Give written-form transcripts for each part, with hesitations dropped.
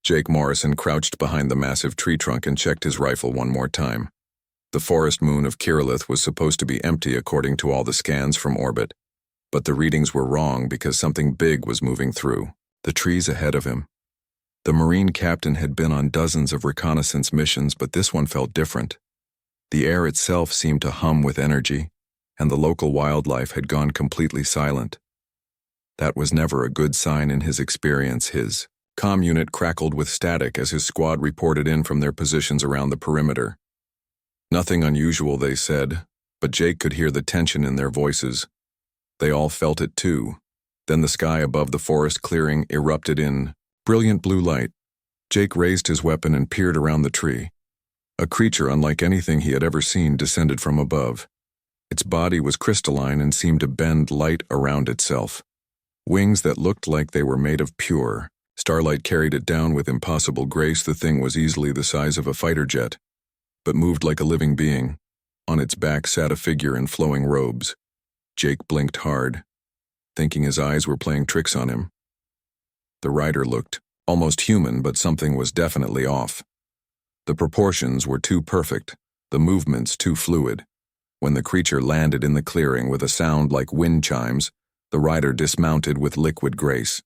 Jake Morrison crouched behind the massive tree trunk and checked his rifle one more time. The forest moon of Kirillith was supposed to be empty according to all the scans from orbit, but the readings were wrong because something big was moving through the trees ahead of him. The Marine captain had been on dozens of reconnaissance missions, but this one felt different. The air itself seemed to hum with energy, and the local wildlife had gone completely silent. That was never a good sign in his experience. His comm unit crackled with static as his squad reported in from their positions around the perimeter. Nothing unusual, they said, but Jake could hear the tension in their voices. They all felt it too. Then the sky above the forest clearing erupted in brilliant blue light. Jake raised his weapon and peered around the tree. A creature unlike anything he had ever seen descended from above. Its body was crystalline and seemed to bend light around itself. Wings that looked like they were made of pure. Starlight carried it down with impossible grace. The thing was easily the size of a fighter jet, but moved like a living being. On its back sat a figure in flowing robes. Jake blinked hard, thinking his eyes were playing tricks on him. The rider looked almost human, but something was definitely off. The proportions were too perfect, the movements too fluid. When the creature landed in the clearing with a sound like wind chimes, the rider dismounted with liquid grace.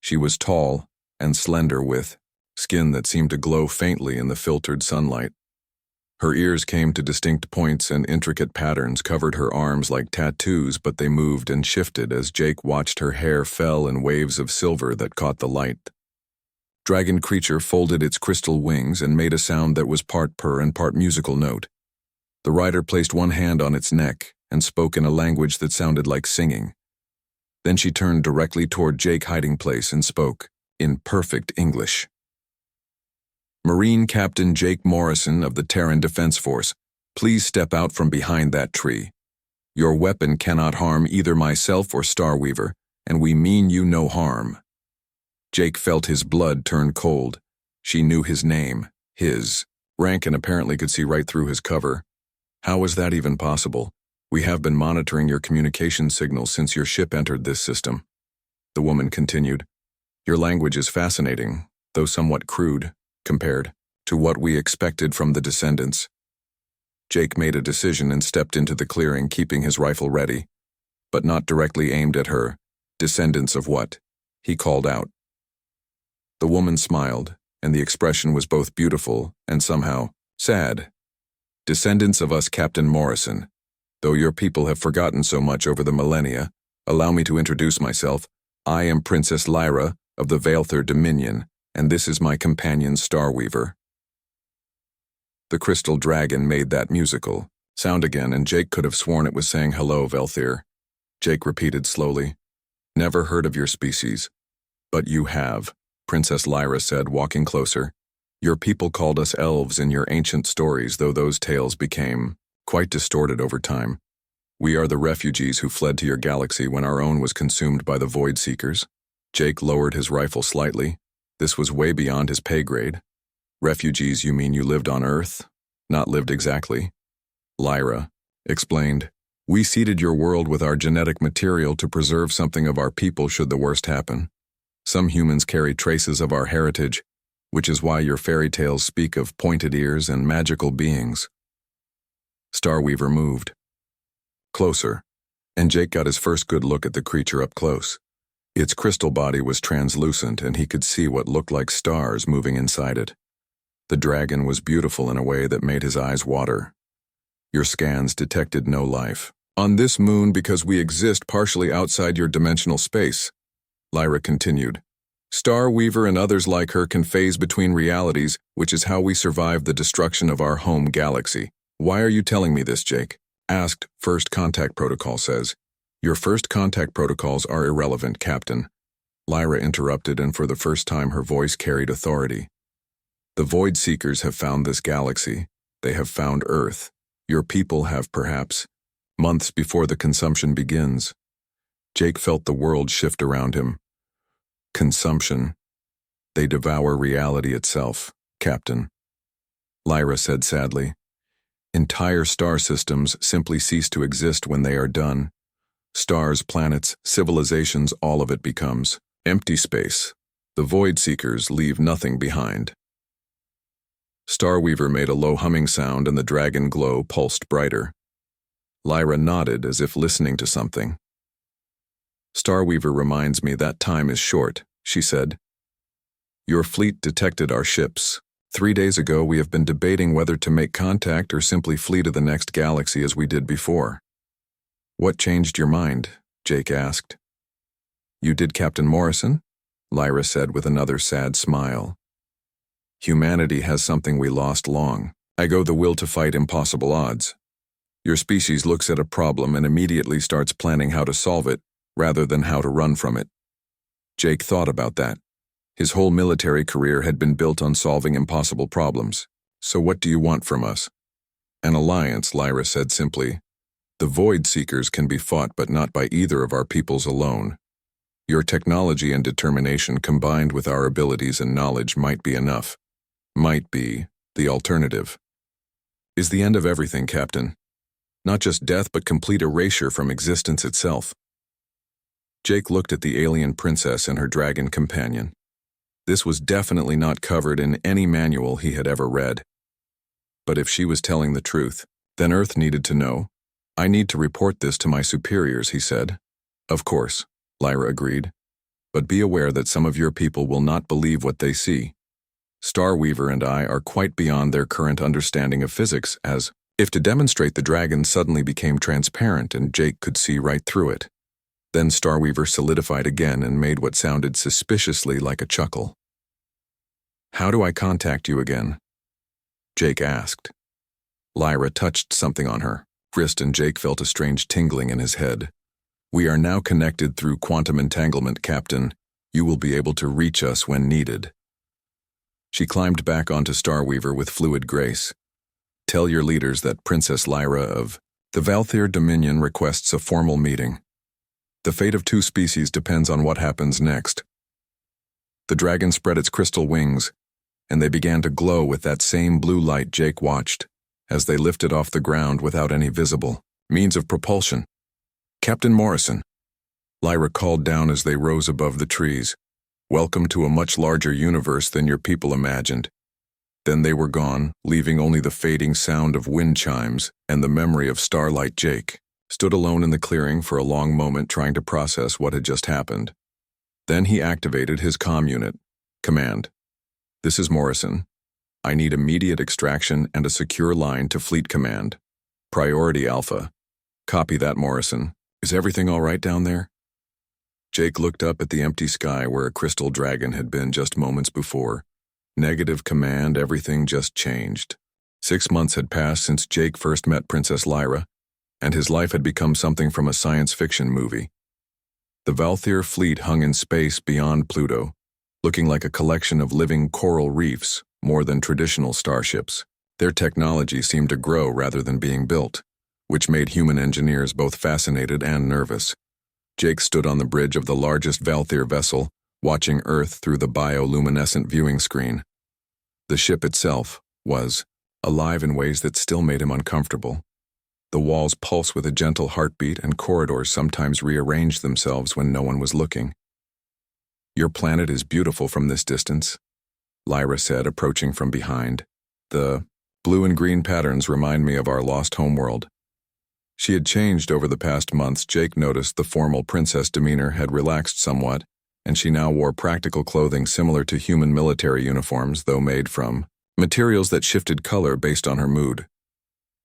She was tall and slender with skin that seemed to glow faintly in the filtered sunlight. Her ears came to distinct points and intricate patterns covered her arms like tattoos, but they moved and shifted as Jake watched her hair fell in waves of silver that caught the light. Dragon creature folded its crystal wings and made a sound that was part purr and part musical note. The rider placed one hand on its neck and spoke in a language that sounded like singing. Then she turned directly toward Jake's hiding place and spoke in perfect English. Marine Captain Jake Morrison of the Terran Defense Force, please step out from behind that tree. Your weapon cannot harm either myself or Starweaver, and we mean you no harm. Jake felt his blood turn cold. She knew his name, his rank, and apparently could see right through his cover. How was that even possible? We have been monitoring your communication signals since your ship entered this system. The woman continued. Your language is fascinating, though somewhat crude, compared to what we expected from the descendants. Jake made a decision and stepped into the clearing, keeping his rifle ready, but not directly aimed at her. Descendants of what? He called out. The woman smiled, and the expression was both beautiful and somehow sad. Descendants of us, Captain Morrison. Though your people have forgotten so much over the millennia, allow me to introduce myself. I am Princess Lyra of the Vaelther Dominion, and this is my companion Starweaver. The crystal dragon made that musical sound again, and Jake could have sworn it was saying hello, Vaelther. Jake repeated slowly. Never heard of your species. But you have, Princess Lyra said, walking closer. Your people called us elves in your ancient stories, though those tales became quite distorted over time. We are the refugees who fled to your galaxy when our own was consumed by the Void Seekers. Jake lowered his rifle slightly. This was way beyond his pay grade. Refugees, you mean you lived on Earth? Not lived exactly. Lyra explained. We seeded your world with our genetic material to preserve something of our people should the worst happen. Some humans carry traces of our heritage, which is why your fairy tales speak of pointed ears and magical beings. Starweaver moved closer, and Jake got his first good look at the creature up close. Its crystal body was translucent, and he could see what looked like stars moving inside it. The dragon was beautiful in a way that made his eyes water. Your scans detected no life on this moon because we exist partially outside your dimensional space, Lyra continued. Starweaver and others like her can phase between realities, which is how we survived the destruction of our home galaxy. Why are you telling me this, Jake? Asked. First contact protocol says. Your first contact protocols are irrelevant, Captain. Lyra interrupted, and for the first time her voice carried authority. The Void Seekers have found this galaxy. They have found Earth. Your people have perhaps, months before the consumption begins. Jake felt the world shift around him. Consumption. They devour reality itself, Captain. Lyra said sadly. Entire star systems simply cease to exist when they are done. Stars, planets, civilizations, all of it becomes empty space. The Void Seekers leave nothing behind. Starweaver made a low humming sound and the dragon glow pulsed brighter. Lyra nodded as if listening to something. Starweaver reminds me that time is short, she said. Your fleet detected our ships. 3 days ago we have been debating whether to make contact or simply flee to the next galaxy as we did before. What changed your mind? Jake asked. You did, Captain Morrison? Lyra said with another sad smile. Humanity has something we lost long. I go the will to fight impossible odds. Your species looks at a problem and immediately starts planning how to solve it, rather than how to run from it. Jake thought about that. His whole military career had been built on solving impossible problems. So what do you want from us? An alliance, Lyra said simply. The Void Seekers can be fought but not by either of our peoples alone. Your technology and determination combined with our abilities and knowledge might be enough. Might be the alternative. Is the end of everything, Captain. Not just death but complete erasure from existence itself. Jake looked at the alien princess and her dragon companion. This was definitely not covered in any manual he had ever read. But if she was telling the truth, then Earth needed to know. I need to report this to my superiors, he said. Of course, Lyra agreed. But be aware that some of your people will not believe what they see. Starweaver and I are quite beyond their current understanding of physics, as if to demonstrate the dragon suddenly became transparent and Jake could see right through it. Then Starweaver solidified again and made what sounded suspiciously like a chuckle. How do I contact you again? Jake asked. Lyra touched something on her wrist and Jake felt a strange tingling in his head. We are now connected through quantum entanglement, Captain. You will be able to reach us when needed. She climbed back onto Starweaver with fluid grace. Tell your leaders that Princess Lyra of the Valthyr Dominion requests a formal meeting. The fate of 2 species depends on what happens next. The dragon spread its crystal wings, and they began to glow with that same blue light Jake watched, as they lifted off the ground without any visible means of propulsion. Captain Morrison, Lyra called down as they rose above the trees. Welcome to a much larger universe than your people imagined. Then they were gone, leaving only the fading sound of wind chimes and the memory of Starlight. Jake stood alone in the clearing for a long moment trying to process what had just happened. Then he activated his comm unit. Command. This is Morrison. I need immediate extraction and a secure line to Fleet Command. Priority Alpha. Copy that, Morrison. Is everything all right down there? Jake looked up at the empty sky where a crystal dragon had been just moments before. Negative command, everything just changed. 6 months had passed since Jake first met Princess Lyra, and his life had become something from a science fiction movie. The Valthyr fleet hung in space beyond Pluto, looking like a collection of living coral reefs more than traditional starships. Their technology seemed to grow rather than being built, which made human engineers both fascinated and nervous. Jake stood on the bridge of the largest Valthyr vessel, watching Earth through the bioluminescent viewing screen. The ship itself was alive in ways that still made him uncomfortable. The walls pulsed with a gentle heartbeat and corridors sometimes rearranged themselves when no one was looking. Your planet is beautiful from this distance, Lyra said, approaching from behind. The blue and green patterns remind me of our lost homeworld. She had changed over the past months. Jake noticed the formal princess demeanor had relaxed somewhat, and she now wore practical clothing similar to human military uniforms, though made from materials that shifted color based on her mood.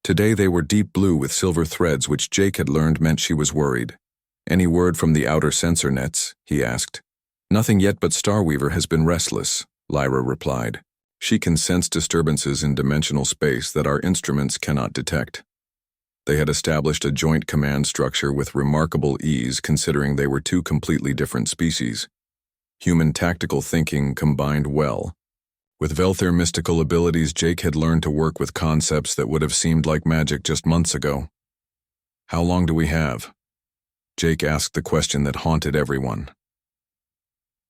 Today they were deep blue with silver threads, which Jake had learned meant she was worried. Any word from the outer sensor nets? He asked. Nothing yet, but Starweaver has been restless, Lyra replied. She can sense disturbances in dimensional space that our instruments cannot detect. They had established a joint command structure with remarkable ease considering they were 2 completely different species. Human tactical thinking combined well. With Valthyr mystical abilities, Jake had learned to work with concepts that would have seemed like magic just months ago. How long do we have? Jake asked the question that haunted everyone.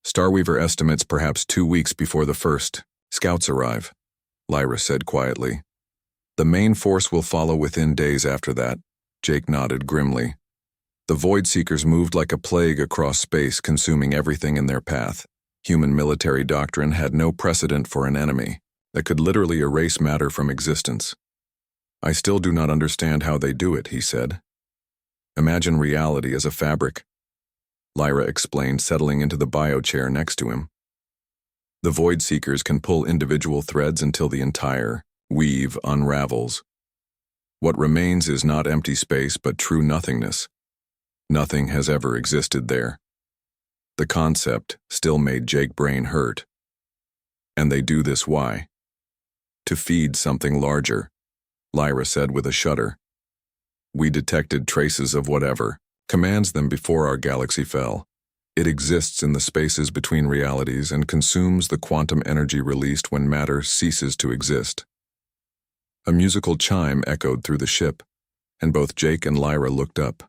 Starweaver estimates perhaps 2 weeks before the first scouts arrive, Lyra said quietly. The main force will follow within days after that, Jake nodded grimly. The Void Seekers moved like a plague across space, consuming everything in their path. Human military doctrine had no precedent for an enemy that could literally erase matter from existence. I still do not understand how they do it, he said. Imagine reality as a fabric, Lyra explained, settling into the bio-chair next to him. The Void Seekers can pull individual threads until the entire weave unravels. What remains is not empty space but true nothingness. Nothing has ever existed there. The concept still made Jake's brain hurt. And they do this why? To feed something larger, Lyra said with a shudder. We detected traces of whatever commands them before our galaxy fell. It exists in the spaces between realities and consumes the quantum energy released when matter ceases to exist. A musical chime echoed through the ship, and both Jake and Lyra looked up.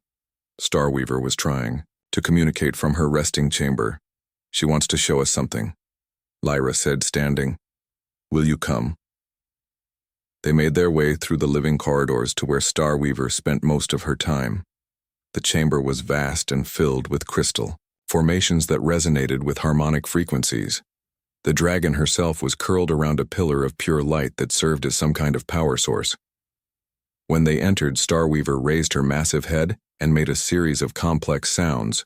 Starweaver was trying to communicate from her resting chamber. She wants to show us something, Lyra said, standing. Will you come? They made their way through the living corridors to where Starweaver spent most of her time. The chamber was vast and filled with crystal formations that resonated with harmonic frequencies. The dragon herself was curled around a pillar of pure light that served as some kind of power source. When they entered, Starweaver raised her massive head and made a series of complex sounds.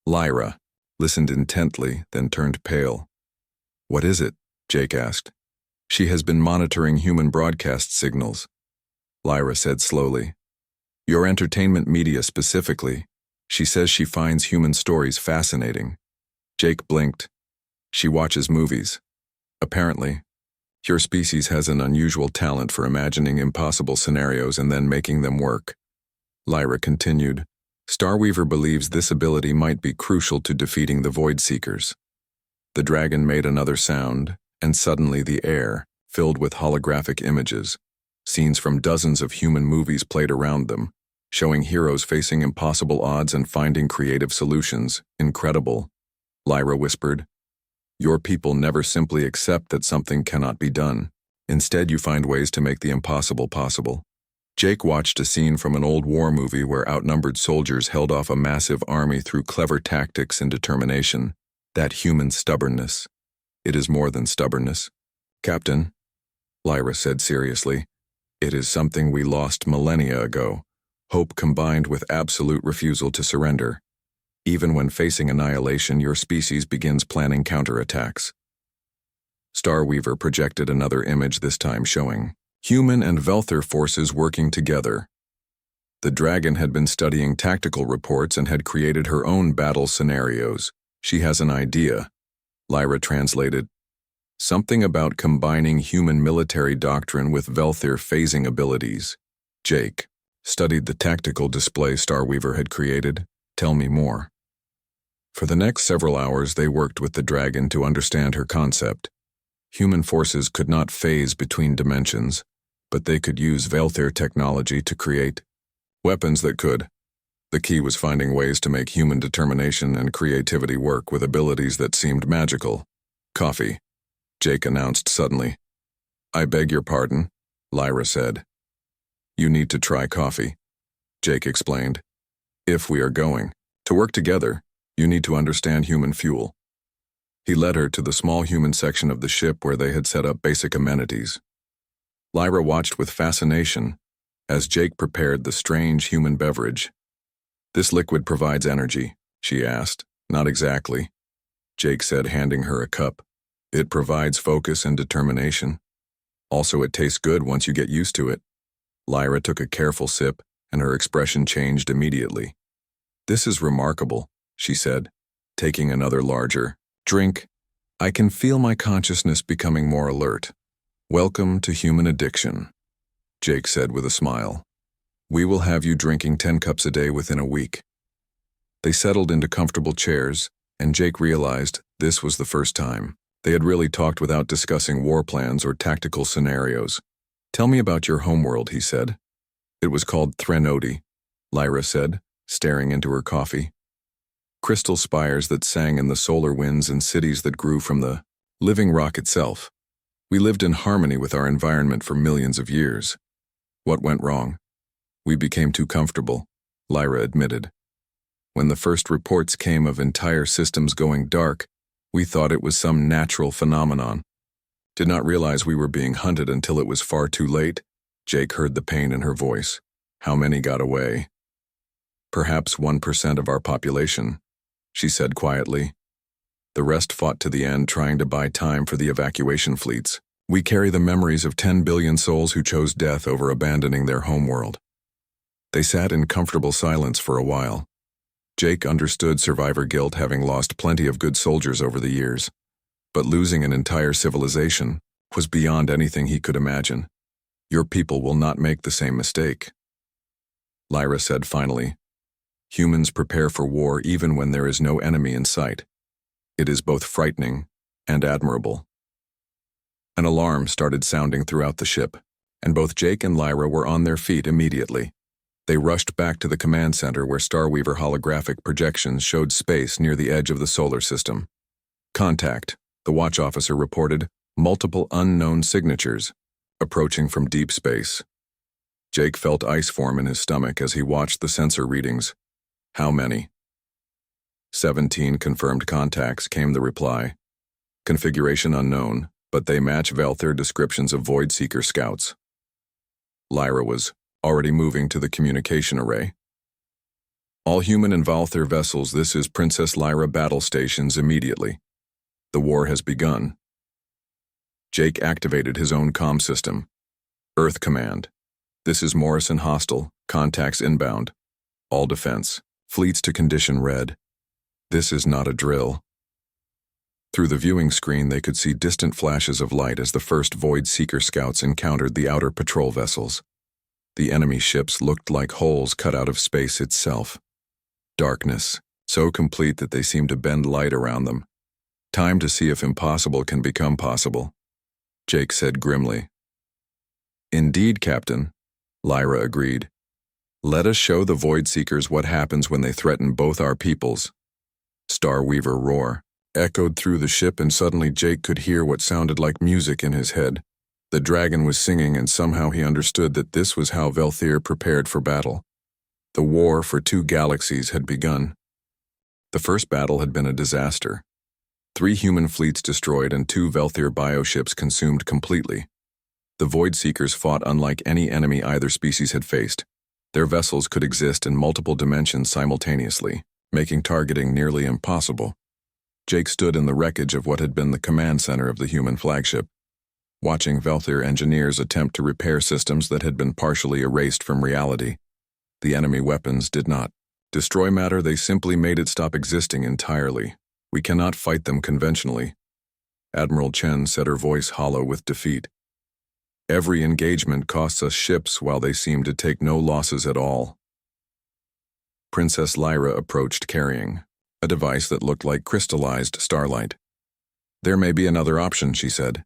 Lyra listened intently, then turned pale. What is it? Jake asked. She has been monitoring human broadcast signals, Lyra said slowly. Your entertainment media specifically. She says she finds human stories fascinating. Jake blinked. She watches movies. Apparently, your species has an unusual talent for imagining impossible scenarios and then making them work. Lyra continued. Starweaver believes this ability might be crucial to defeating the Void Seekers. The dragon made another sound, and suddenly the air filled with holographic images. Scenes from dozens of human movies played around them, showing heroes facing impossible odds and finding creative solutions. Incredible, Lyra whispered. Your people never simply accept that something cannot be done. Instead, you find ways to make the impossible possible. Jake watched a scene from an old war movie where outnumbered soldiers held off a massive army through clever tactics and determination. That human stubbornness. It is more than stubbornness. Captain, Lyra said seriously, it is something we lost millennia ago. Hope combined with absolute refusal to surrender. Even when facing annihilation, your species begins planning counterattacks. Starweaver projected another image, this time showing human and Velther forces working together. The dragon had been studying tactical reports and had created her own battle scenarios. She has an idea, Lyra translated. Something about combining human military doctrine with Velther phasing abilities. Jake studied the tactical display Starweaver had created. Tell me more. For the next several hours, they worked with the dragon to understand her concept. Human forces could not phase between dimensions, but they could use Velther technology to create weapons that could. The key was finding ways to make human determination and creativity work with abilities that seemed magical. Coffee, Jake announced suddenly. I beg your pardon, Lyra said. You need to try coffee, Jake explained. If we are going to work together, you need to understand human fuel. He led her to the small human section of the ship where they had set up basic amenities. Lyra watched with fascination as Jake prepared the strange human beverage. This liquid provides energy, she asked. Not exactly, Jake said, handing her a cup. It provides focus and determination. Also, it tastes good once you get used to it. Lyra took a careful sip, and her expression changed immediately. This is remarkable, she said, taking another larger drink. I can feel my consciousness becoming more alert. Welcome to human addiction, Jake said with a smile. We will have you drinking 10 cups a day within a week. They settled into comfortable chairs, and Jake realized this was the first time they had really talked without discussing war plans or tactical scenarios. Tell me about your homeworld, he said. It was called Threnody, Lyra said, staring into her coffee. Crystal spires that sang in the solar winds and cities that grew from the living rock itself. We lived in harmony with our environment for millions of years. What went wrong? We became too comfortable, Lyra admitted. When the first reports came of entire systems going dark, We thought it was some natural phenomenon. Did not realize we were being hunted until it was far too late. Jake heard the pain in her voice. How many got away? Perhaps 1% of our population, she said quietly. The rest fought to the end, trying to buy time for the evacuation fleets. We carry the memories of 10 billion souls who chose death over abandoning their homeworld. They sat in comfortable silence for a while. Jake understood survivor guilt, having lost plenty of good soldiers over the years. But losing an entire civilization was beyond anything he could imagine. Your people will not make the same mistake. Lyra said finally. Humans prepare for war even when there is no enemy in sight. It is both frightening and admirable. An alarm started sounding throughout the ship, and both Jake and Lyra were on their feet immediately. They rushed back to the command center where Starweaver holographic projections showed space near the edge of the solar system. Contact, the watch officer reported, multiple unknown signatures, approaching from deep space. Jake felt ice form in his stomach as he watched the sensor readings. How many? 17 confirmed contacts, came the reply. Configuration unknown, but they match Valthyr descriptions of Void Seeker scouts. Lyra was already moving to the communication array. All human and Valthyr vessels, this is Princess Lyra battle stations immediately. The war has begun. Jake activated his own comm system. Earth Command. This is Morrison hostile, contacts inbound. All defense, fleets to condition red. This is not a drill. Through the viewing screen they could see distant flashes of light as the first Void Seeker scouts encountered the outer patrol vessels. The enemy ships looked like holes cut out of space itself. Darkness, so complete that they seemed to bend light around them. Time to see if impossible can become possible, Jake said grimly. Indeed, Captain, Lyra agreed. Let us show the Void Seekers what happens when they threaten both our peoples. Starweaver roar echoed through the ship, and suddenly Jake could hear what sounded like music in his head. The dragon was singing, and somehow he understood that this was how Valthyr prepared for battle. The war for 2 galaxies had begun. The first battle had been a disaster. 3 human fleets destroyed and 2 Valthyr bioships consumed completely. The Void Seekers fought unlike any enemy either species had faced. Their vessels could exist in multiple dimensions simultaneously, making targeting nearly impossible. Jake stood in the wreckage of what had been the command center of the human flagship, watching Valthyr engineers attempt to repair systems that had been partially erased from reality. The enemy weapons did not destroy matter, they simply made it stop existing entirely. We cannot fight them conventionally. Admiral Chen said, her voice hollow with defeat. Every engagement costs us ships while they seem to take no losses at all. Princess Lyra approached carrying a device that looked like crystallized starlight. There may be another option, she said,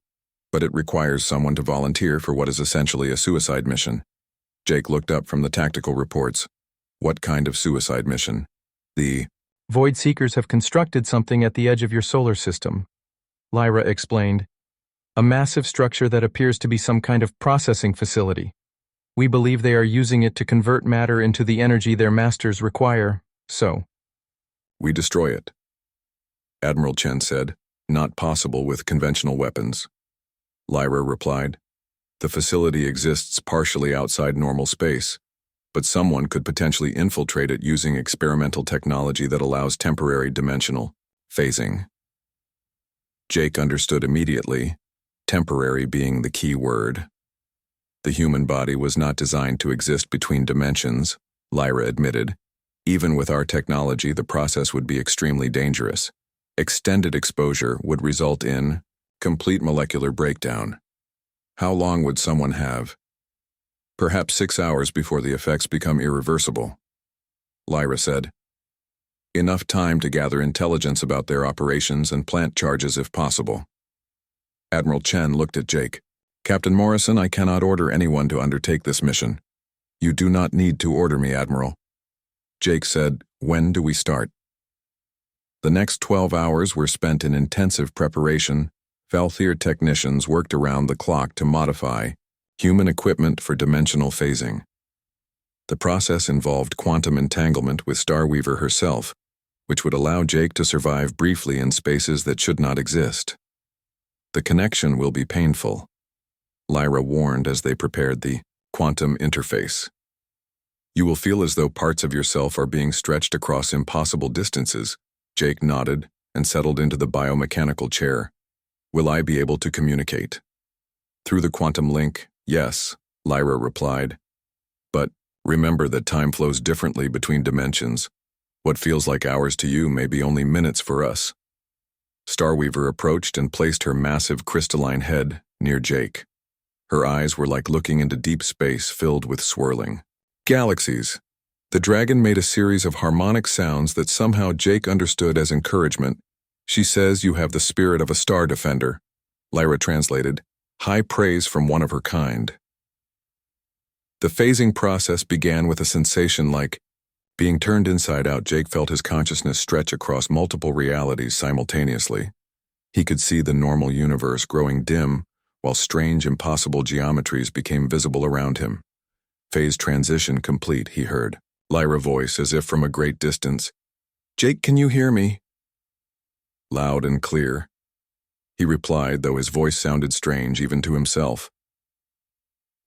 but it requires someone to volunteer for what is essentially a suicide mission. Jake looked up from the tactical reports. What kind of suicide mission? The Void Seekers have constructed something at the edge of your solar system, Lyra explained. A massive structure that appears to be some kind of processing facility. We believe they are using it to convert matter into the energy their masters require, so. We destroy it, Admiral Chen said. Not possible with conventional weapons. Lyra replied. The facility exists partially outside normal space, but someone could potentially infiltrate it using experimental technology that allows temporary dimensional phasing. Jake understood immediately, temporary being the key word. The human body was not designed to exist between dimensions, Lyra admitted. Even with our technology, the process would be extremely dangerous. Extended exposure would result in complete molecular breakdown. How long would someone have? Perhaps 6 hours before the effects become irreversible, Lyra said. Enough time to gather intelligence about their operations and plant charges if possible. Admiral Chen looked at Jake. Captain Morrison, I cannot order anyone to undertake this mission. You do not need to order me, Admiral. Jake said, when do we start? The next 12 hours were spent in intensive preparation. Valthyr technicians worked around the clock to modify human equipment for dimensional phasing. The process involved quantum entanglement with Starweaver herself, which would allow Jake to survive briefly in spaces that should not exist. The connection will be painful, Lyra warned as they prepared the quantum interface. You will feel as though parts of yourself are being stretched across impossible distances. Jake nodded and settled into the biomechanical chair. Will I be able to communicate? Through the quantum link, yes, Lyra replied. But remember that time flows differently between dimensions. What feels like hours to you may be only minutes for us. Starweaver approached and placed her massive crystalline head near Jake. Her eyes were like looking into deep space filled with swirling galaxies. The dragon made a series of harmonic sounds that somehow Jake understood as encouragement. She says you have the spirit of a star defender. Lyra translated, high praise from one of her kind. The phasing process began with a sensation like being turned inside out. Jake felt his consciousness stretch across multiple realities simultaneously. He could see the normal universe growing dim, while strange, impossible geometries became visible around him. Phase transition complete, he heard. Lyra voice as if from a great distance. Jake, can you hear me? Loud and clear. He replied, though his voice sounded strange even to himself.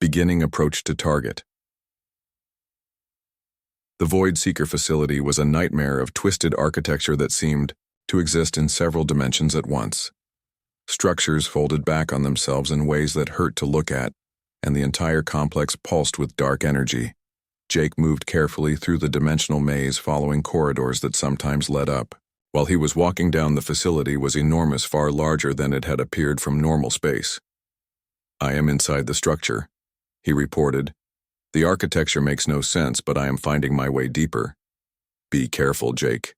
Beginning approach to target. The Void Seeker facility was a nightmare of twisted architecture that seemed to exist in several dimensions at once. Structures folded back on themselves in ways that hurt to look at, and the entire complex pulsed with dark energy. Jake moved carefully through the dimensional maze, following corridors that sometimes led up. While he was walking down, the facility was enormous, far larger than it had appeared from normal space. I am inside the structure, he reported. The architecture makes no sense, but I am finding my way deeper. Be careful, Jake.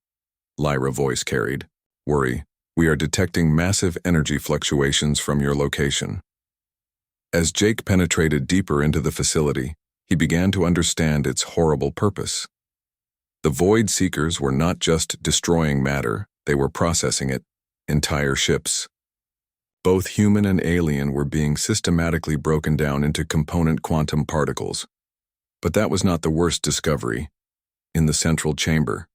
Lyra voice carried. Worry. We are detecting massive energy fluctuations from your location. As Jake penetrated deeper into the facility, he began to understand its horrible purpose. The Void Seekers were not just destroying matter, they were processing it, entire ships. Both human and alien were being systematically broken down into component quantum particles. But that was not the worst discovery. In the central chamber,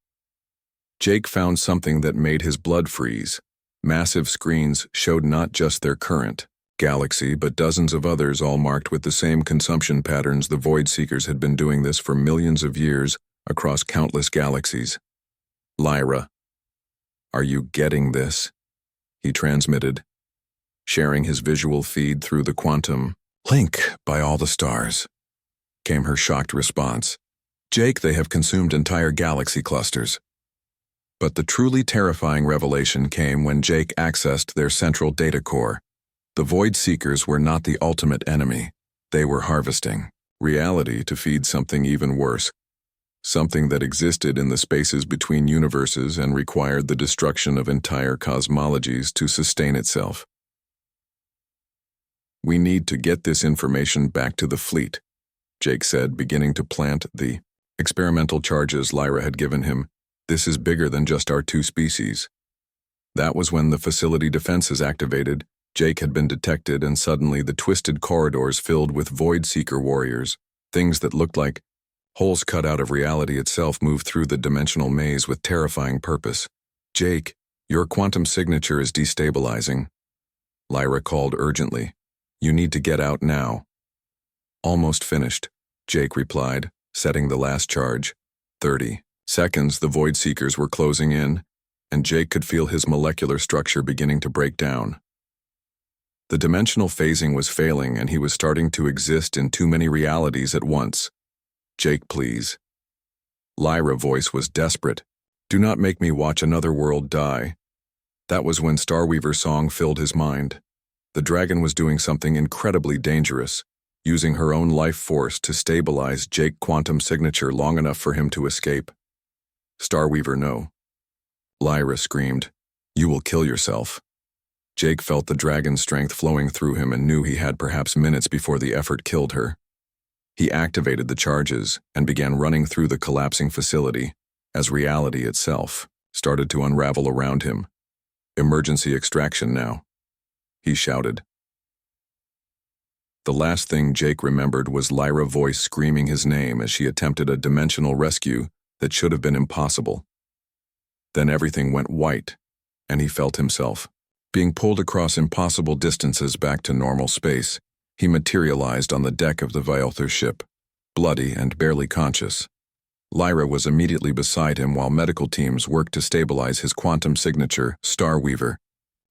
Jake found something that made his blood freeze. Massive screens showed not just their current galaxy, but dozens of others, all marked with the same consumption patterns. The Void Seekers had been doing this for millions of years across countless galaxies. Lyra, are you getting this? He transmitted, sharing his visual feed through the quantum link. By all the stars, came her shocked response. Jake, they have consumed entire galaxy clusters. But the truly terrifying revelation came when Jake accessed their central data core. The Void Seekers were not the ultimate enemy. They were harvesting reality to feed something even worse, something that existed in the spaces between universes and required the destruction of entire cosmologies to sustain itself. We need to get this information back to the fleet, Jake said, beginning to plant the experimental charges Lyra had given him. This is bigger than just our two species. That was when the facility defenses activated. Jake had been detected, and suddenly the twisted corridors filled with Void Seeker warriors. Things that looked like holes cut out of reality itself moved through the dimensional maze with terrifying purpose. Jake, your quantum signature is destabilizing. Lyra called urgently. You need to get out now. Almost finished, Jake replied, setting the last charge. 30 seconds. The Void Seekers were closing in, and Jake could feel his molecular structure beginning to break down. The dimensional phasing was failing, and he was starting to exist in too many realities at once. Jake, please. Lyra's voice was desperate. Do not make me watch another world die. That was when Starweaver's song filled his mind. The dragon was doing something incredibly dangerous, using her own life force to stabilize Jake's quantum signature long enough for him to escape. Starweaver, no. Lyra screamed. You will kill yourself. Jake felt the dragon's strength flowing through him and knew he had perhaps minutes before the effort killed her. He activated the charges and began running through the collapsing facility as reality itself started to unravel around him. Emergency extraction now, he shouted. The last thing Jake remembered was Lyra's voice screaming his name as she attempted a dimensional rescue that should have been impossible. Then everything went white, and he felt himself being pulled across impossible distances back to normal space. He materialized on the deck of the Viothir ship, bloody and barely conscious. Lyra was immediately beside him while medical teams worked to stabilize his quantum signature, Starweaver.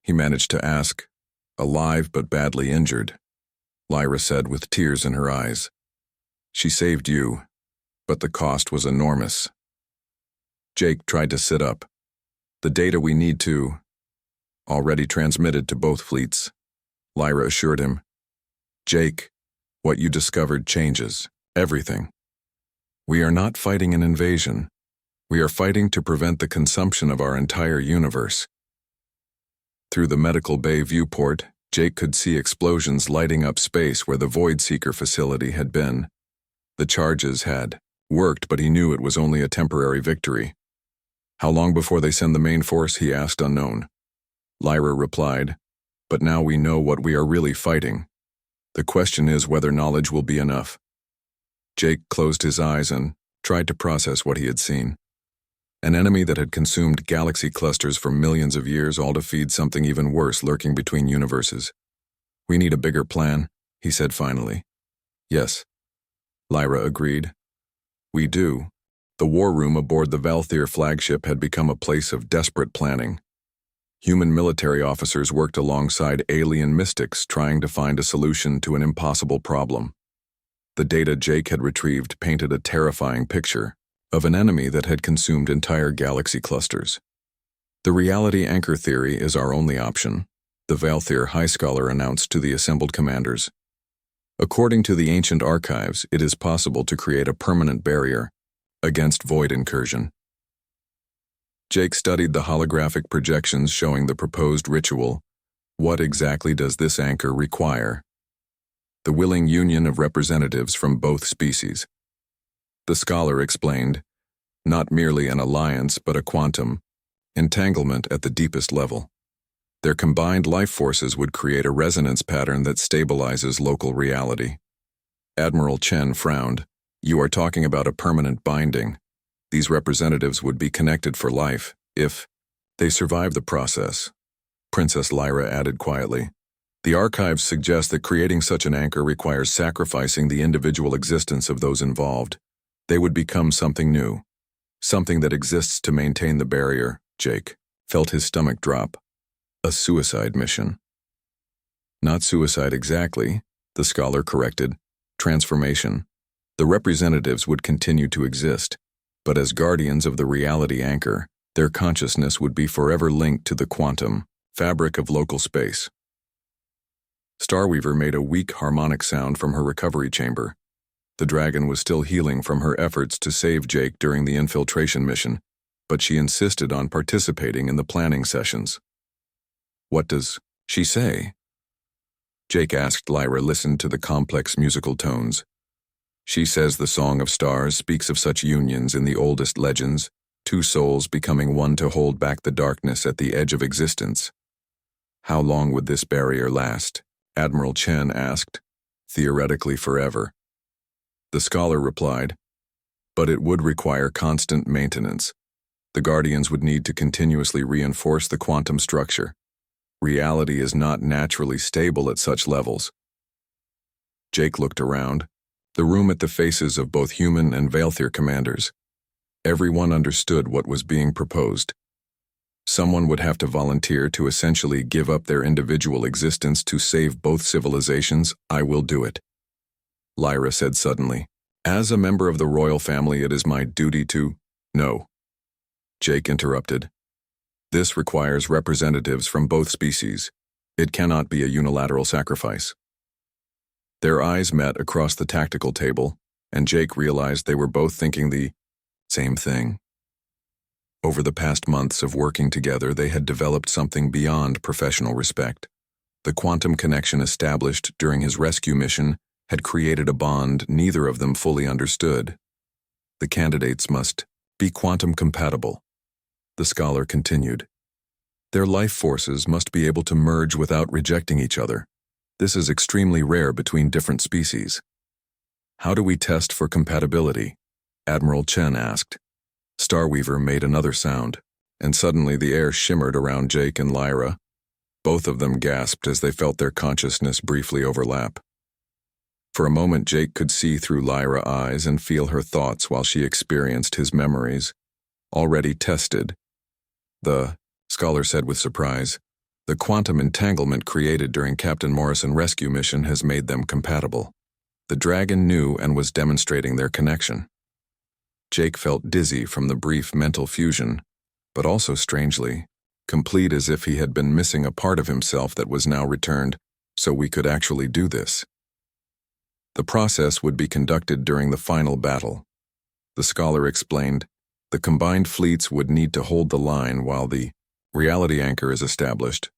He managed to ask, "Alive but badly injured," Lyra said with tears in her eyes. "She saved you, but the cost was enormous." Jake tried to sit up. "The data we need to already transmitted to both fleets," Lyra assured him. "Jake, what you discovered changes everything. We are not fighting an invasion. We are fighting to prevent the consumption of our entire universe." Through the medical bay viewport, Jake could see explosions lighting up space where the Void Seeker facility had been. The charges had worked, but he knew it was only a temporary victory. "How long before they send the main force?" he asked, unknown. Lyra replied, "But now we know what we are really fighting. The question is whether knowledge will be enough." Jake closed his eyes and tried to process what he had seen. An enemy that had consumed galaxy clusters for millions of years, all to feed something even worse lurking between universes. "We need a bigger plan," he said finally. "Yes," Lyra agreed. "We do." The war room aboard the Viothir flagship had become a place of desperate planning. Human military officers worked alongside alien mystics trying to find a solution to an impossible problem. The data Jake had retrieved painted a terrifying picture of an enemy that had consumed entire galaxy clusters. "The reality anchor theory is our only option," the Viothir High Scholar announced to the assembled commanders. "According to the ancient archives, it is possible to create a permanent barrier against void incursion." Jake studied the holographic projections showing the proposed ritual. What exactly does this anchor require? "The willing union of representatives from both species," the scholar explained. "Not merely an alliance, but a quantum entanglement at the deepest level. Their combined life forces would create a resonance pattern that stabilizes local reality." Admiral Chen frowned. "You are talking about a permanent binding. These representatives would be connected for life, if they survive the process," Princess Lyra added quietly. "The archives suggest that creating such an anchor requires sacrificing the individual existence of those involved. They would become something new, something that exists to maintain the barrier." Jake felt his stomach drop. "A suicide mission." "Not suicide exactly," the scholar corrected. "Transformation. The representatives would continue to exist, but as guardians of the reality anchor, their consciousness would be forever linked to the quantum fabric of local space." Starweaver made a weak harmonic sound from her recovery chamber. The dragon was still healing from her efforts to save Jake during the infiltration mission, but she insisted on participating in the planning sessions. "What does she say?" Jake asked. Lyra listened to the complex musical tones. "She says the Song of Stars speaks of such unions in the oldest legends, two souls becoming one to hold back the darkness at the edge of existence." "How long would this barrier last?" Admiral Chen asked. "Theoretically forever," the scholar replied. "But it would require constant maintenance. The Guardians would need to continuously reinforce the quantum structure. Reality is not naturally stable at such levels." Jake looked around. The room at the faces of both human and Viothir commanders. Everyone understood what was being proposed. Someone would have to volunteer to essentially give up their individual existence to save both civilizations. "I will do it," Lyra said suddenly. "As a member of the royal family, it is my duty to—" "No," Jake interrupted. "This requires representatives from both species. It cannot be a unilateral sacrifice." Their eyes met across the tactical table, and Jake realized they were both thinking the same thing. Over the past months of working together, they had developed something beyond professional respect. The quantum connection established during his rescue mission had created a bond neither of them fully understood. "The candidates must be quantum compatible," the scholar continued. "Their life forces must be able to merge without rejecting each other. This is extremely rare between different species." "How do we test for compatibility?" Admiral Chen asked. Starweaver made another sound. and suddenly the air shimmered around Jake and Lyra. Both of them gasped as they felt their consciousness briefly overlap. For a moment, Jake could see through Lyra's eyes and feel her thoughts while she experienced his memories, already tested. The scholar said with surprise, the quantum entanglement created during Captain Morrison's rescue mission has made them compatible. The dragon knew and was demonstrating their connection. Jake felt dizzy from the brief mental fusion, but also strangely, complete, as if he had been missing a part of himself that was now returned, so we could actually do this. The process would be conducted during the final battle. The scholar explained, the combined fleets would need to hold the line while the reality anchor is established.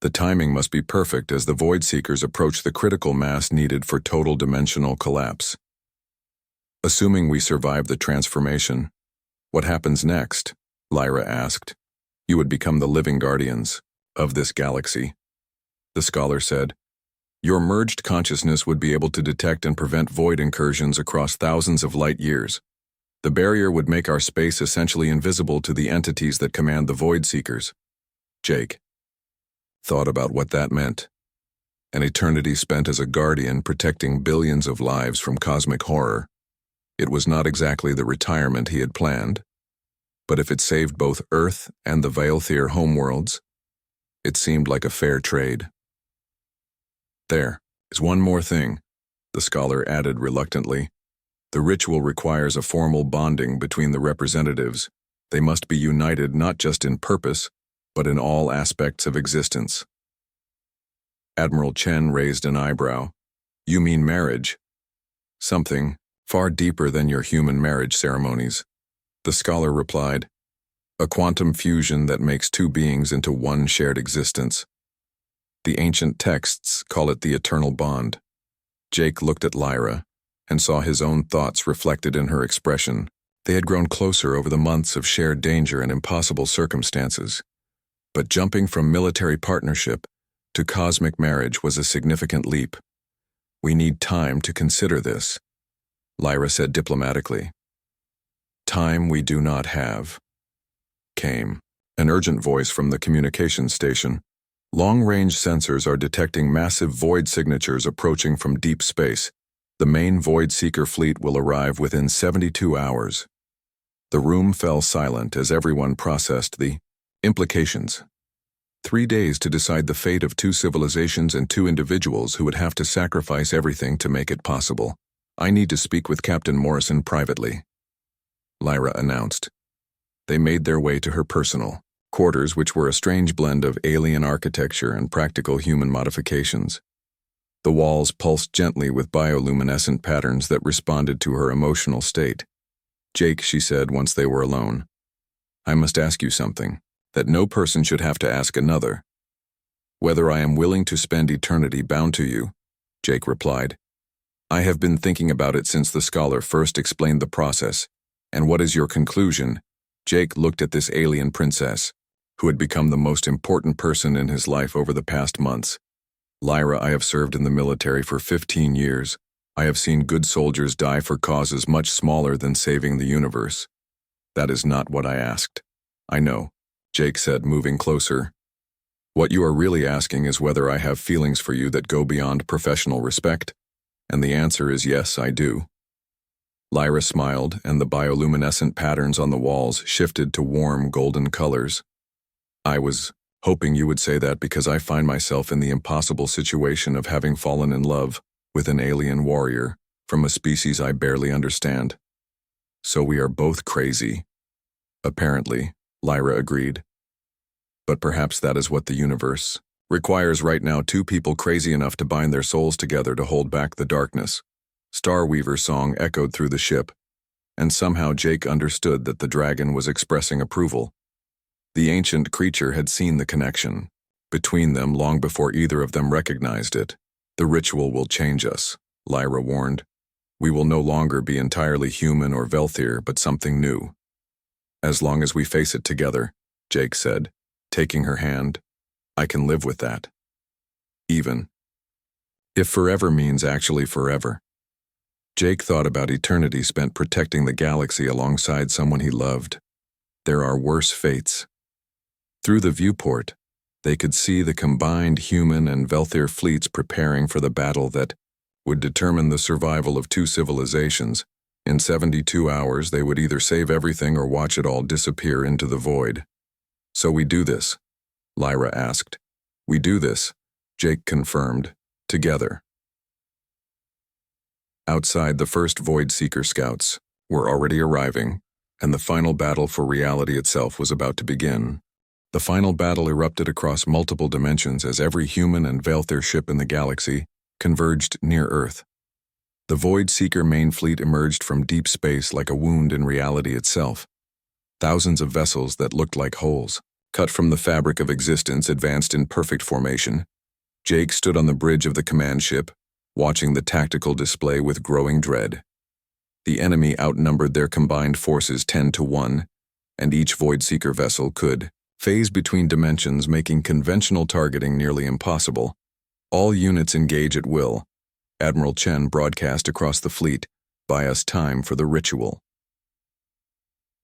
The timing must be perfect as the Void Seekers approach the critical mass needed for total dimensional collapse. Assuming we survive the transformation, what happens next? Lyra asked. You would become the living guardians of this galaxy. The scholar said, your merged consciousness would be able to detect and prevent void incursions across thousands of light years. The barrier would make our space essentially invisible to the entities that command the Void Seekers. Jake thought about what that meant. An eternity spent as a guardian protecting billions of lives from cosmic horror. It was not exactly the retirement he had planned, but if it saved both Earth and the Veilthier homeworlds, it seemed like a fair trade. There is one more thing, the scholar added reluctantly. The ritual requires a formal bonding between the representatives. They must be united not just in purpose, but in all aspects of existence. Admiral Chen raised an eyebrow. You mean marriage? Something far deeper than your human marriage ceremonies. The scholar replied, a quantum fusion that makes two beings into one shared existence. The ancient texts call it the eternal bond. Jake looked at Lyra and saw his own thoughts reflected in her expression. They had grown closer over the months of shared danger and impossible circumstances. But jumping from military partnership to cosmic marriage was a significant leap. We need time to consider this, Lyra said diplomatically. Time we do not have. Came an urgent voice from the communications station. Long-range sensors are detecting massive void signatures approaching from deep space. The main Void Seeker fleet will arrive within 72 hours. The room fell silent as everyone processed the implications. 3 days to decide the fate of 2 civilizations and 2 individuals who would have to sacrifice everything to make it possible. I need to speak with Captain Morrison privately, Lyra announced. They made their way to her personal quarters, which were a strange blend of alien architecture and practical human modifications. The walls pulsed gently with bioluminescent patterns that responded to her emotional state. Jake, she said once they were alone, I must ask you something that no person should have to ask another. Whether I am willing to spend eternity bound to you, Jake replied. I have been thinking about it since the scholar first explained the process. And what is your conclusion? Jake looked at this alien princess, who had become the most important person in his life over the past months. Lyra, I have served in the military for 15 years. I have seen good soldiers die for causes much smaller than saving the universe. That is not what I asked. I know, Jake said, moving closer. What you are really asking is whether I have feelings for you that go beyond professional respect. And the answer is yes, I do. Lyra smiled, and the bioluminescent patterns on the walls shifted to warm golden colors. I was hoping you would say that because I find myself in the impossible situation of having fallen in love with an alien warrior from a species I barely understand. So we are both crazy. Apparently, Lyra agreed. But perhaps that is what the universe requires right now, 2 people crazy enough to bind their souls together to hold back the darkness. Starweaver's song echoed through the ship, and somehow Jake understood that the dragon was expressing approval. The ancient creature had seen the connection between them long before either of them recognized it. The ritual will change us, Lyra warned. We will no longer be entirely human or Veilthier, but something new. As long as we face it together, Jake said, taking her hand. I can live with that. Even if forever means actually forever. Jake thought about eternity spent protecting the galaxy alongside someone he loved. There are worse fates Through the viewport, they could see the combined human and Velthir fleets preparing for the battle that would determine the survival of two civilizations. In 72 hours, they would either save everything or watch it all disappear into the void. "So we do this?" Lyra asked. "We do this," Jake confirmed, "together." Outside, the first Void Seeker scouts were already arriving, and the final battle for reality itself was about to begin. The final battle erupted across multiple dimensions as every human and Velthir ship in the galaxy converged near Earth. The Void Seeker main fleet emerged from deep space like a wound in reality itself. Thousands of vessels that looked like holes, cut from the fabric of existence, advanced in perfect formation. Jake stood on the bridge of the command ship, watching the tactical display with growing dread. The enemy outnumbered their combined forces 10-1, and each Void Seeker vessel could phase between dimensions, making conventional targeting nearly impossible. "All units engage at will," Admiral Chen broadcast across the fleet. "Buy us time for the ritual."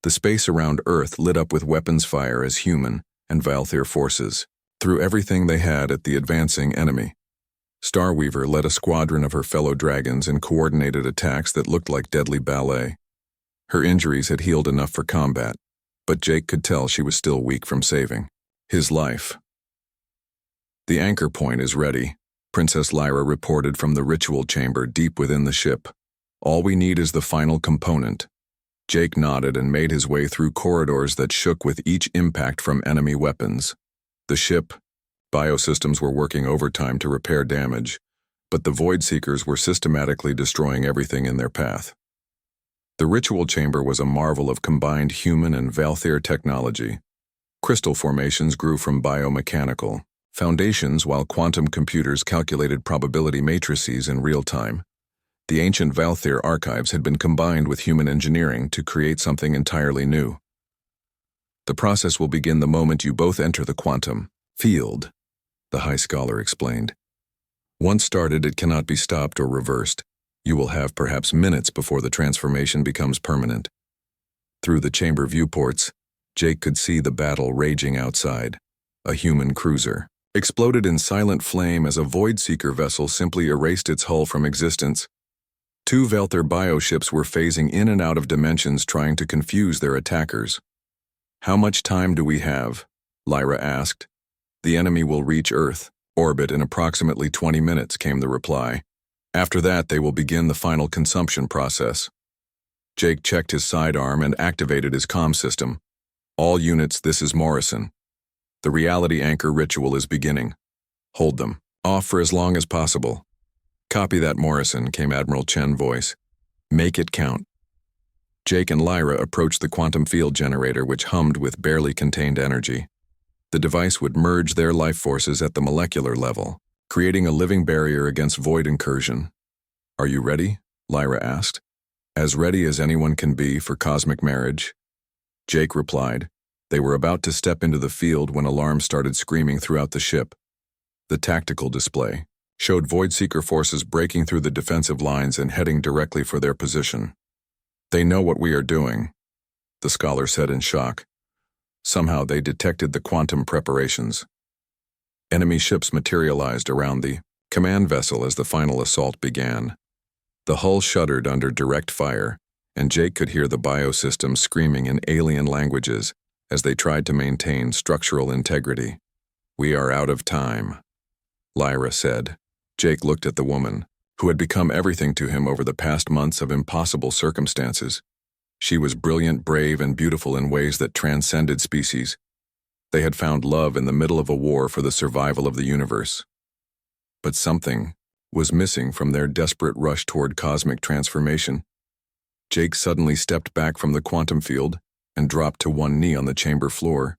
The space around Earth lit up with weapons fire as human and Velthir forces threw everything they had at the advancing enemy. Starweaver led a squadron of her fellow dragons in coordinated attacks that looked like deadly ballet. Her injuries had healed enough for combat, but Jake could tell she was still weak from saving his life. "The anchor point is ready," Princess Lyra reported from the ritual chamber deep within the ship. "All we need is the final component." Jake nodded and made his way through corridors that shook with each impact from enemy weapons. The ship biosystems were working overtime to repair damage, but the Void Seekers were systematically destroying everything in their path. The ritual chamber was a marvel of combined human and Velthir technology. Crystal formations grew from biomechanical foundations while quantum computers calculated probability matrices in real time. The ancient Velthir archives had been combined with human engineering to create something entirely new. "The process will begin the moment you both enter the quantum field," the High Scholar explained. "Once started, it cannot be stopped or reversed. You will have perhaps minutes before the transformation becomes permanent." Through the chamber viewports, Jake could see the battle raging outside. A human cruiser exploded in silent flame as a Void Seeker vessel simply erased its hull from existence. Two Velthir bioships were phasing in and out of dimensions trying to confuse their attackers. "How much time do we have?" Lyra asked. "The enemy will reach Earth orbit in approximately 20 minutes, came the reply. "After that, they will begin the final consumption process." Jake checked his sidearm and activated his comm system. "All units, this is Morrison. The reality anchor ritual is beginning. Hold them off for as long as possible." "Copy that, Morrison," came Admiral Chen's voice. "Make it count." Jake and Lyra approached the quantum field generator, which hummed with barely contained energy. The device would merge their life forces at the molecular level, creating a living barrier against void incursion. "Are you ready?" Lyra asked. "As ready as anyone can be for cosmic marriage." Jake replied. They were about to step into the field when alarms started screaming throughout the ship. The tactical display showed Void Seeker forces breaking through the defensive lines and heading directly for their position. "They know what we are doing," the scholar said in shock. Somehow they detected the quantum preparations. Enemy ships materialized around the command vessel as the final assault began. The hull shuddered under direct fire, and Jake could hear the biosystems screaming in alien languages as they tried to maintain structural integrity. "We are out of time," Lyra said. Jake looked at the woman, who had become everything to him over the past months of impossible circumstances. She was brilliant, brave, and beautiful in ways that transcended species. They had found love in the middle of a war for the survival of the universe. But something was missing from their desperate rush toward cosmic transformation. Jake suddenly stepped back from the quantum field and dropped to one knee on the chamber floor.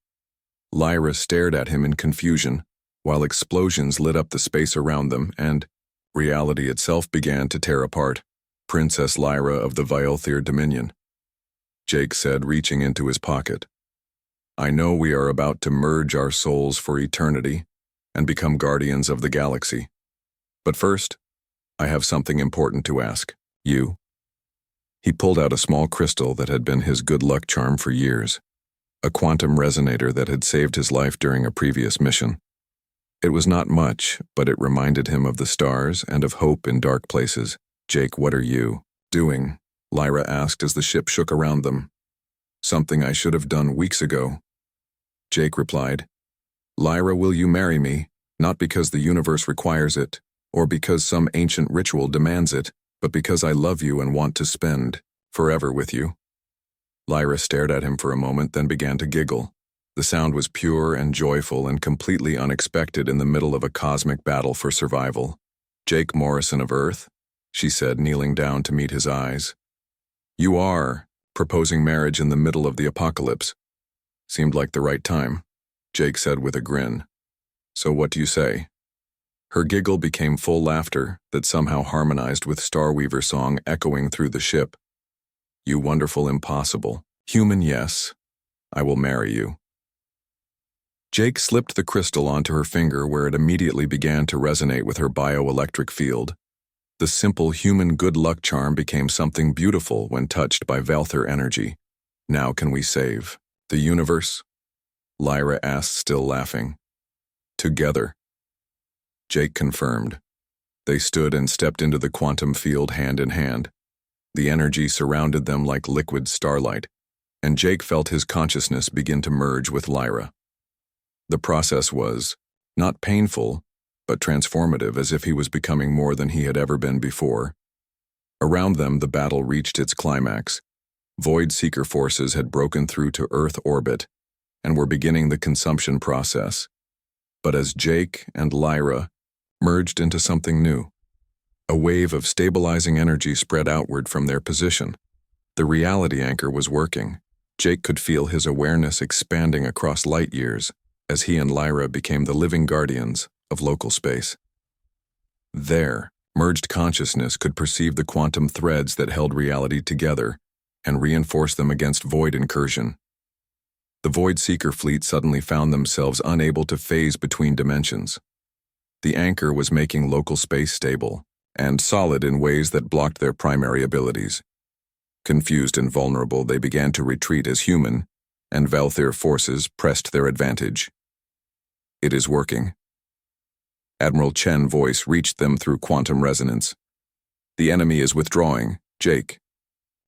Lyra stared at him in confusion, while explosions lit up the space around them and reality itself began to tear apart. "Princess Lyra of the Velthir Dominion," Jake said, reaching into his pocket. "I know we are about to merge our souls for eternity and become guardians of the galaxy. But first, I have something important to ask you." He pulled out a small crystal that had been his good luck charm for years. a quantum resonator that had saved his life during a previous mission. It was not much, but it reminded him of the stars and of hope in dark places. "Jake, what are you doing?" Lyra asked as the ship shook around them. "Something I should have done weeks ago." Jake replied, "Lyra, will you marry me, not because the universe requires it, or because some ancient ritual demands it, but because I love you and want to spend forever with you?" Lyra stared at him for a moment, then began to giggle. The sound was pure and joyful and completely unexpected in the middle of a cosmic battle for survival. "Jake Morrison of Earth," she said, kneeling down to meet his eyes. "You are proposing marriage in the middle of the apocalypse. Seemed like the right time," Jake said with a grin. "So what do you say?" Her giggle became full laughter that somehow harmonized with Starweaver song echoing through the ship. "You wonderful impossible. Human, yes. I will marry you." Jake slipped the crystal onto her finger where it immediately began to resonate with her bioelectric field. The simple human good luck charm became something beautiful when touched by Velther energy. "Now can we save the universe?" Lyra asked, still laughing. "Together," Jake confirmed. They stood and stepped into the quantum field hand in hand. The energy surrounded them like liquid starlight, and Jake felt his consciousness begin to merge with Lyra. The process was not painful, but transformative, as if he was becoming more than he had ever been before. Around them, the battle reached its climax. Void Seeker forces had broken through to Earth orbit and were beginning the consumption process. But as Jake and Lyra merged into something new, a wave of stabilizing energy spread outward from their position. The reality anchor was working. Jake could feel his awareness expanding across light years as he and Lyra became the living guardians of local space. Their merged consciousness could perceive the quantum threads that held reality together and reinforce them against void incursion. The Void Seeker fleet suddenly found themselves unable to phase between dimensions. The anchor was making local space stable and solid in ways that blocked their primary abilities. Confused and vulnerable, they began to retreat as human, and Velther forces pressed their advantage. "It is working." Admiral Chen's voice reached them through quantum resonance. "The enemy is withdrawing, Jake."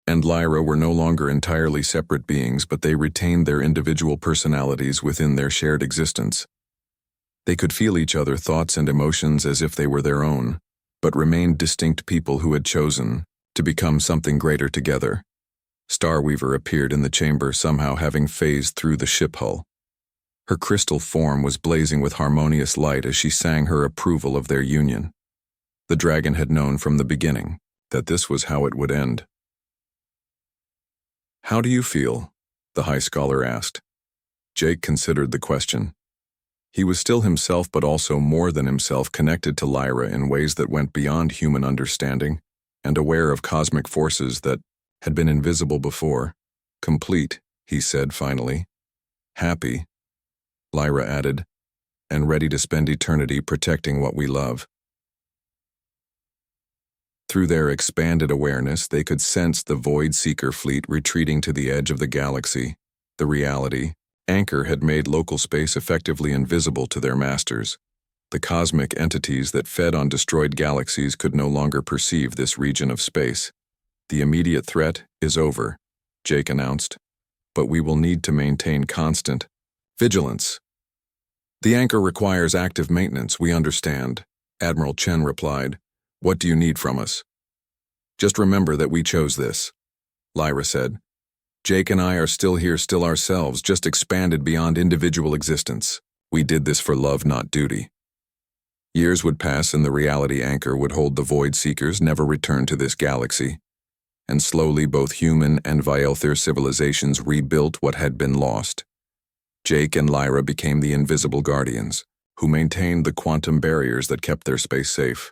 And Lyra were no longer entirely separate beings, but they retained their individual personalities within their shared existence. They could feel each other's thoughts and emotions as if they were their own, but remained distinct people who had chosen to become something greater together. Starweaver appeared in the chamber, somehow having phased through the ship hull. Her crystal form was blazing with harmonious light as she sang her approval of their union. The dragon had known from the beginning that this was how it would end. "How do you feel?" the High Scholar asked. Jake considered the question. He was still himself, but also more than himself, connected to Lyra in ways that went beyond human understanding, and aware of cosmic forces that had been invisible before. "Complete," he said finally. "Happy," Lyra added, "and ready to spend eternity protecting what we love." Through their expanded awareness, they could sense the Void Seeker fleet retreating to the edge of the galaxy. The reality anchor had made local space effectively invisible to their masters. The cosmic entities that fed on destroyed galaxies could no longer perceive this region of space. "The immediate threat is over," Jake announced, "but we will need to maintain constant vigilance." "The anchor requires active maintenance, we understand," Admiral Chen replied. "What do you need from us?" "Just remember that we chose this," Lyra said. "Jake and I are still here, still ourselves, just expanded beyond individual existence. We did this for love, not duty." Years would pass and the reality anchor would hold the Void Seekers, never return to this galaxy. And slowly both human and Velther civilizations rebuilt what had been lost. Jake and Lyra became the invisible guardians, who maintained the quantum barriers that kept their space safe.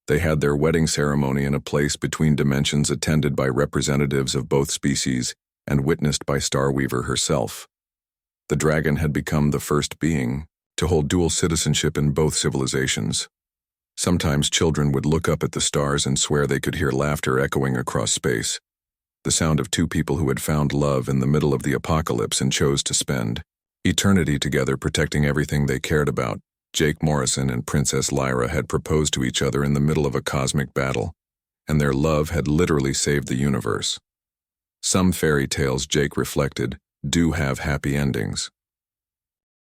They had their wedding ceremony in a place between dimensions, attended by representatives of both species and witnessed by Starweaver herself. The dragon had become the first being to hold dual citizenship in both civilizations. Sometimes children would look up at the stars and swear they could hear laughter echoing across space. the sound of two people who had found love in the middle of the apocalypse and chose to spend eternity together protecting everything they cared about. Jake Morrison and Princess Lyra had proposed to each other in the middle of a cosmic battle, and their love had literally saved the universe. Some fairy tales, Jake reflected, do have happy endings.